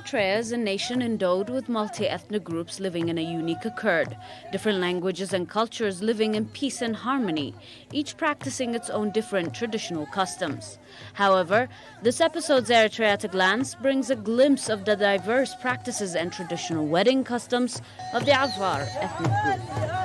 Eritrea is a nation endowed with multi-ethnic groups living in a unique accord, different languages and cultures living in peace and harmony, each practicing its own different traditional customs. However, this episode's Eritrea at a Glance brings a glimpse of the diverse practices and traditional wedding customs of the Afar ethnic group.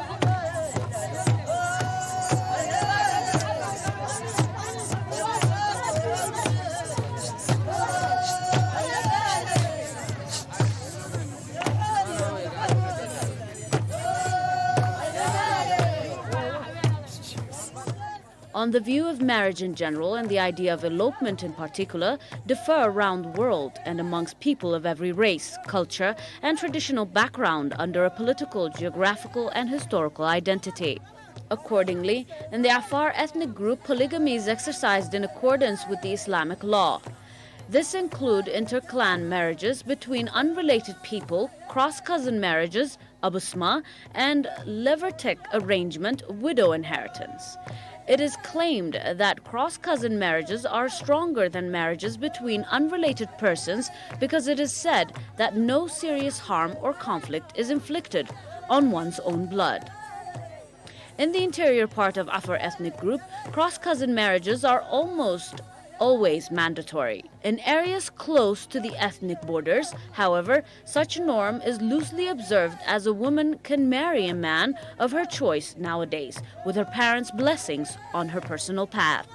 On the view of marriage in general and the idea of elopement in particular differ around the world and amongst people of every race, culture, and traditional background under a political, geographical, and historical identity. Accordingly, in the Afar ethnic group, polygamy is exercised in accordance with the Islamic law. This includes inter-clan marriages between unrelated people, cross-cousin marriages, abusma, and levirtek arrangement, widow inheritance. It is claimed that cross-cousin marriages are stronger than marriages between unrelated persons because it is said that no serious harm or conflict is inflicted on one's own blood. In the interior part of Afar ethnic group, cross-cousin marriages are almost always mandatory. In areas close to the ethnic borders, however, such a norm is loosely observed as a woman can marry a man of her choice nowadays, with her parents' blessings on her personal path.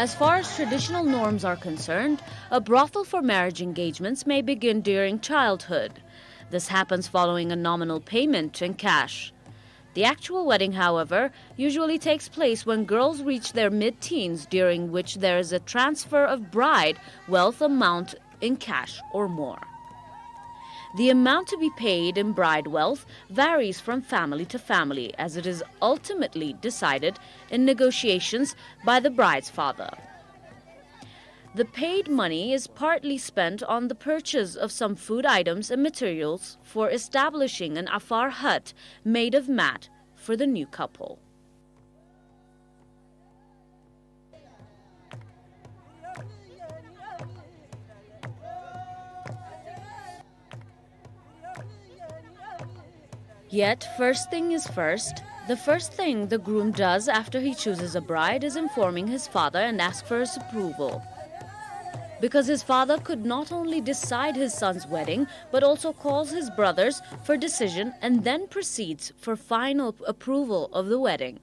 As far as traditional norms are concerned, a brothel for marriage engagements may begin during childhood. This happens following a nominal payment in cash. The actual wedding, however, usually takes place when girls reach their mid-teens, during which there is a transfer of bride wealth amount in cash or more. The amount to be paid in bride wealth varies from family to family, as it is ultimately decided in negotiations by the bride's father. The paid money is partly spent on the purchase of some food items and materials for establishing an Afar hut made of mat for the new couple. Yet, first thing is first. The first thing the groom does after he chooses a bride is informing his father and ask for his approval. Because his father could not only decide his son's wedding, but also calls his brothers for decision and then proceeds for final approval of the wedding.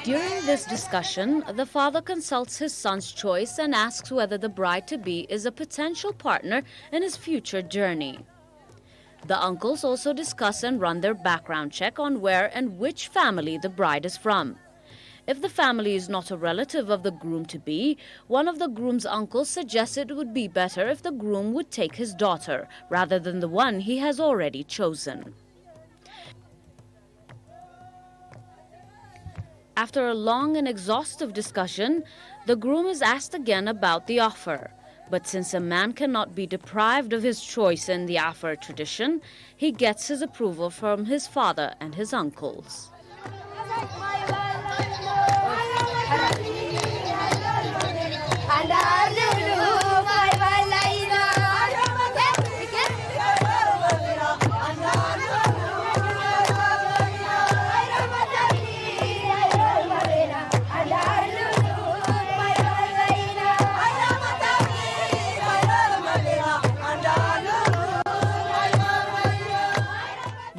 During this discussion, the father consults his son's choice and asks whether the bride-to-be is a potential partner in his future journey. The uncles also discuss and run their background check on where and which family the bride is from. If the family is not a relative of the groom-to-be, one of the groom's uncles suggests it would be better if the groom would take his daughter rather than the one he has already chosen. After a long and exhaustive discussion, the groom is asked again about the offer. But since a man cannot be deprived of his choice in the Afar tradition, he gets his approval from his father and his uncles.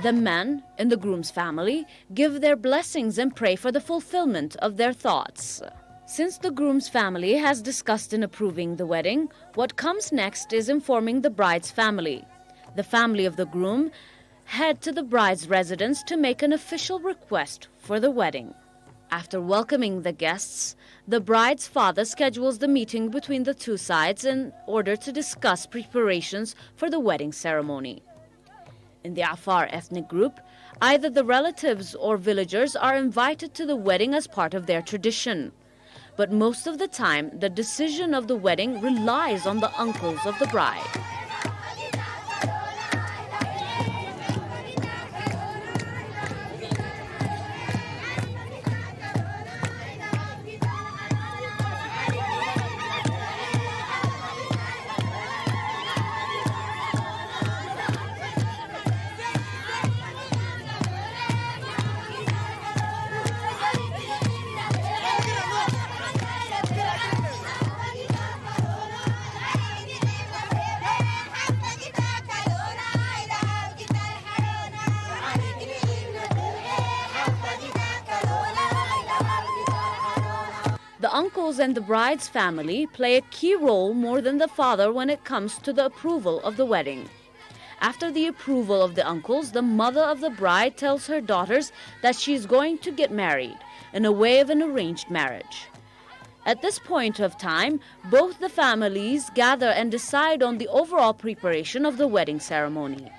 The men in the groom's family give their blessings and pray for the fulfillment of their thoughts. Since the groom's family has discussed in approving the wedding, what comes next is informing the bride's family. The family of the groom head to the bride's residence to make an official request for the wedding. After welcoming the guests, the bride's father schedules the meeting between the two sides in order to discuss preparations for the wedding ceremony. In the Afar ethnic group, either the relatives or villagers are invited to the wedding as part of their tradition. But most of the time, the decision of the wedding relies on the uncles of the bride. The uncles and the bride's family play a key role more than the father when it comes to the approval of the wedding. After the approval of the uncles, the mother of the bride tells her daughters that she is going to get married in a way of an arranged marriage. At this point of time, both the families gather and decide on the overall preparation of the wedding ceremony.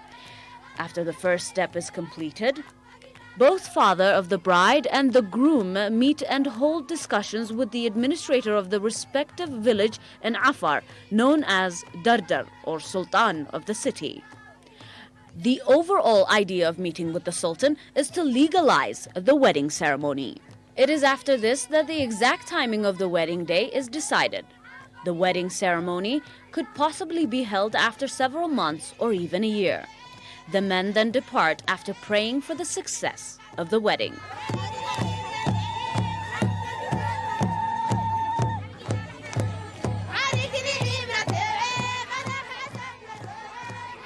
After the first step is completed, both father of the bride and the groom meet and hold discussions with the administrator of the respective village in Afar, known as Dardar or Sultan of the city. The overall idea of meeting with the Sultan is to legalize the wedding ceremony. It is after this that the exact timing of the wedding day is decided. The wedding ceremony could possibly be held after several months or even a year. The men then depart after praying for the success of the wedding.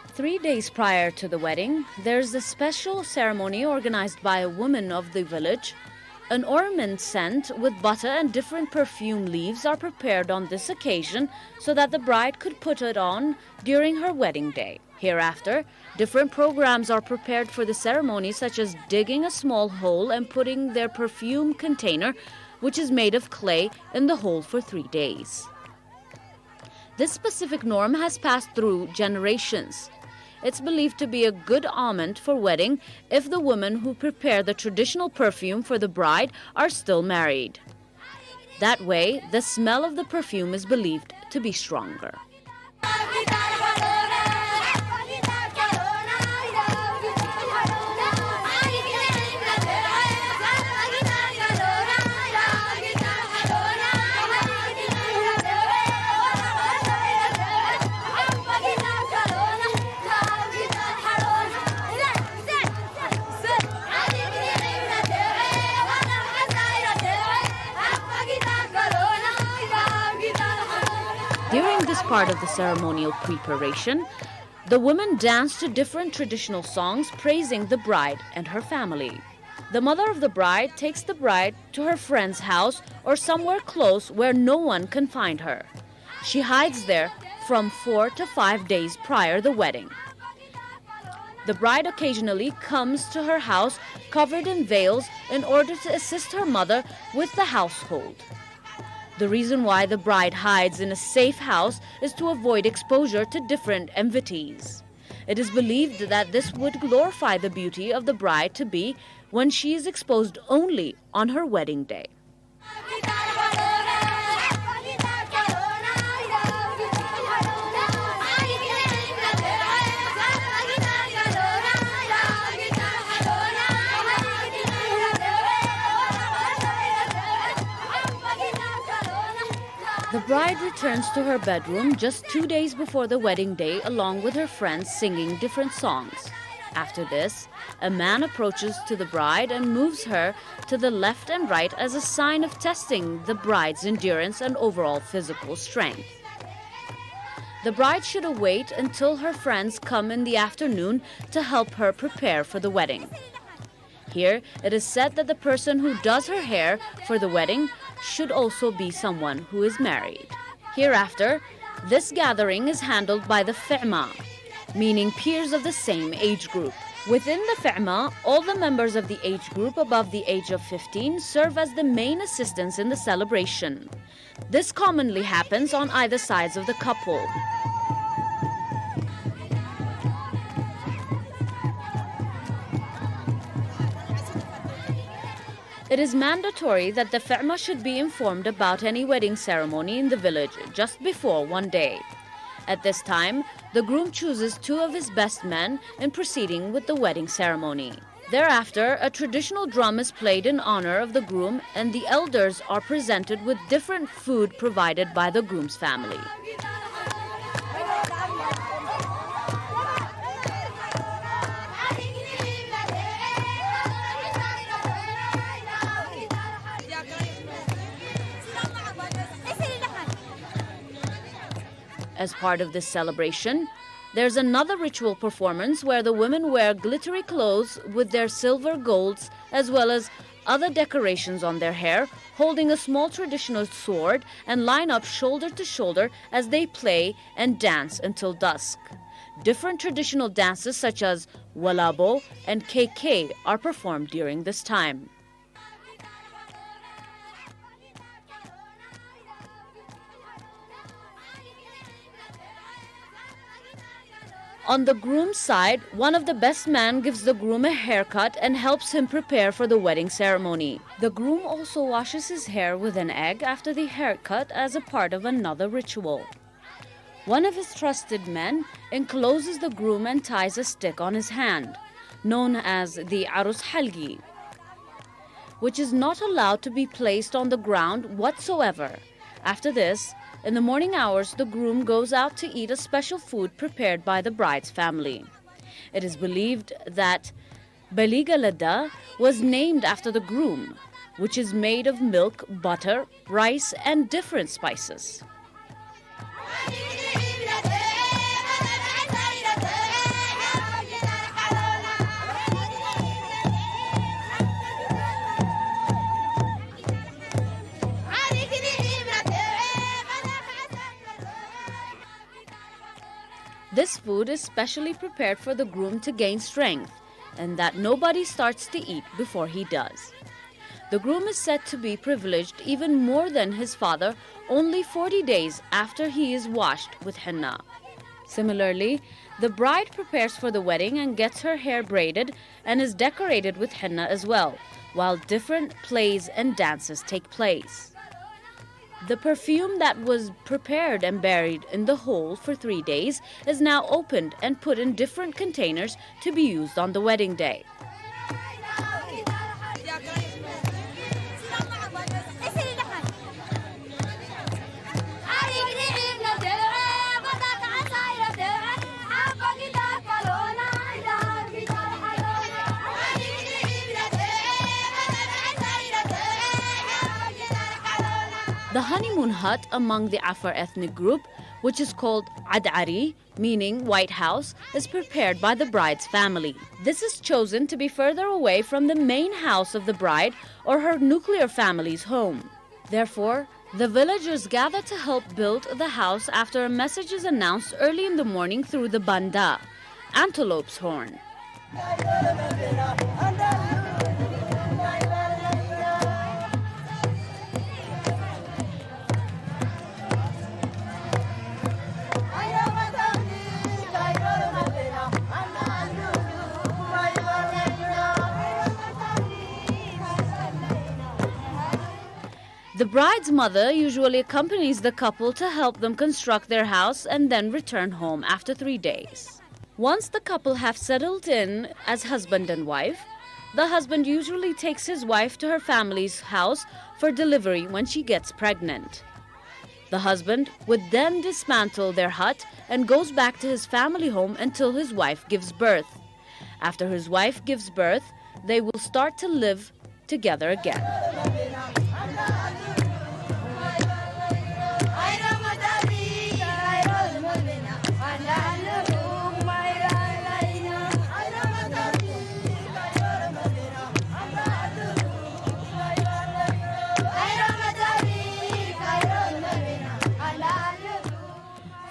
Three days prior to the wedding, there's a special ceremony organized by a woman of the village. An ornament scent with butter and different perfume leaves are prepared on this occasion so that the bride could put it on during her wedding day. Hereafter, different programs are prepared for the ceremony, such as digging a small hole and putting their perfume container, which is made of clay, in the hole for 3 days. This specific norm has passed through generations. It's believed to be a good omen for wedding if the women who prepare the traditional perfume for the bride are still married. That way, the smell of the perfume is believed to be stronger. During this part of the ceremonial preparation, the women dance to different traditional songs praising the bride and her family. The mother of the bride takes the bride to her friend's house or somewhere close where no one can find her. She hides there from 4 to 5 days prior the wedding. The bride occasionally comes to her house covered in veils in order to assist her mother with the household. The reason why the bride hides in a safe house is to avoid exposure to different entities. It is believed that this would glorify the beauty of the bride to be when she is exposed only on her wedding day. The bride returns to her bedroom just 2 days before the wedding day along with her friends singing different songs. After this, a man approaches to the bride and moves her to the left and right as a sign of testing the bride's endurance and overall physical strength. The bride should await until her friends come in the afternoon to help her prepare for the wedding. Here, it is said that the person who does her hair for the wedding should also be someone who is married. Hereafter, this gathering is handled by the fi'ma, meaning peers of the same age group. Within the fi'ma, all the members of the age group above the age of 15 serve as the main assistants in the celebration. This commonly happens on either sides of the couple. It is mandatory that the fi'ma should be informed about any wedding ceremony in the village just before one day. At this time, the groom chooses 2 of his best men in proceeding with the wedding ceremony. Thereafter, a traditional drum is played in honor of the groom, and the elders are presented with different food provided by the groom's family. As part of this celebration, there's another ritual performance where the women wear glittery clothes with their silver golds as well as other decorations on their hair, holding a small traditional sword, and line up shoulder to shoulder as they play and dance until dusk. Different traditional dances such as walabo and KK are performed during this time. On the groom's side, one of the best men gives the groom a haircut and helps him prepare for the wedding ceremony. The groom also washes his hair with an egg after the haircut as a part of another ritual. One of his trusted men encloses the groom and ties a stick on his hand, known as the arus halgi, which is not allowed to be placed on the ground whatsoever. After this, in the morning hours, the groom goes out to eat a special food prepared by the bride's family. It is believed that Baliga Lada was named after the groom, which is made of milk, butter, rice, and different spices. This food is specially prepared for the groom to gain strength, and that nobody starts to eat before he does. The groom is said to be privileged even more than his father only 40 days after he is washed with henna. Similarly, the bride prepares for the wedding and gets her hair braided and is decorated with henna as well, while different plays and dances take place. The perfume that was prepared and buried in the hole for 3 days is now opened and put in different containers to be used on the wedding day. The honeymoon hut among the Afar ethnic group, which is called Ad'ari, meaning White House, is prepared by the bride's family. This is chosen to be further away from the main house of the bride or her nuclear family's home. Therefore, the villagers gather to help build the house after a message is announced early in the morning through the banda, antelope's horn. The bride's mother usually accompanies the couple to help them construct their house and then return home after 3 days. Once the couple have settled in as husband and wife, the husband usually takes his wife to her family's house for delivery when she gets pregnant. The husband would then dismantle their hut and goes back to his family home until his wife gives birth. After his wife gives birth, they will start to live together again.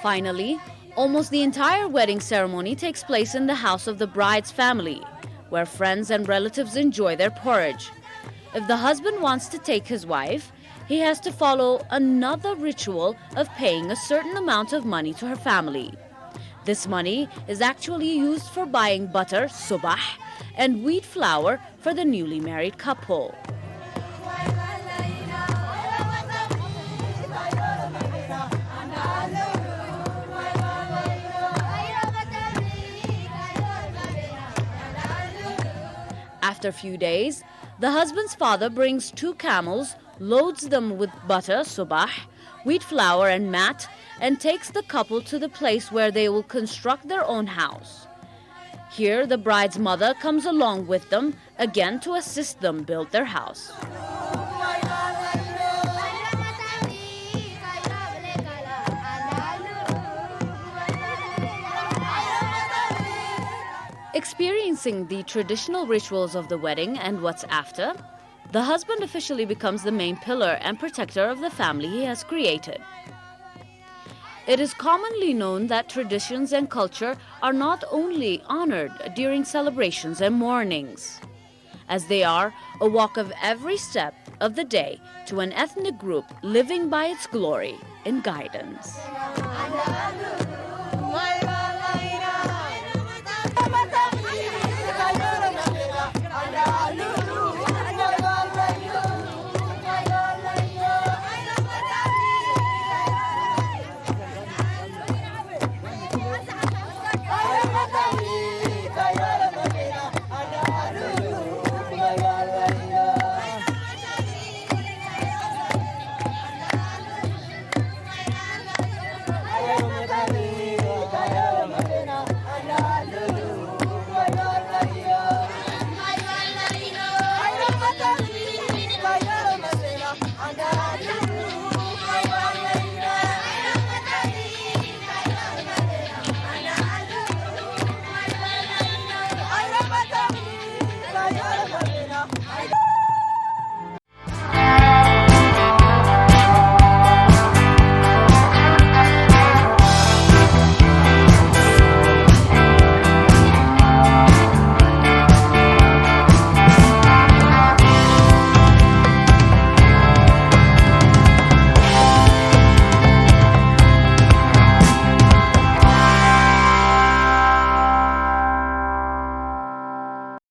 Finally, almost the entire wedding ceremony takes place in the house of the bride's family, where friends and relatives enjoy their porridge. If the husband wants to take his wife, he has to follow another ritual of paying a certain amount of money to her family. This money is actually used for buying butter, subah, and wheat flour for the newly married couple. After a few days, the husband's father brings 2 camels, loads them with butter, subah, wheat flour and mat, and takes the couple to the place where they will construct their own house. Here, the bride's mother comes along with them, again to assist them build their house. Experiencing the traditional rituals of the wedding and what's after, the husband officially becomes the main pillar and protector of the family he has created. It is commonly known that traditions and culture are not only honored during celebrations and mournings, as they are a walk of every step of the day to an ethnic group living by its glory and guidance.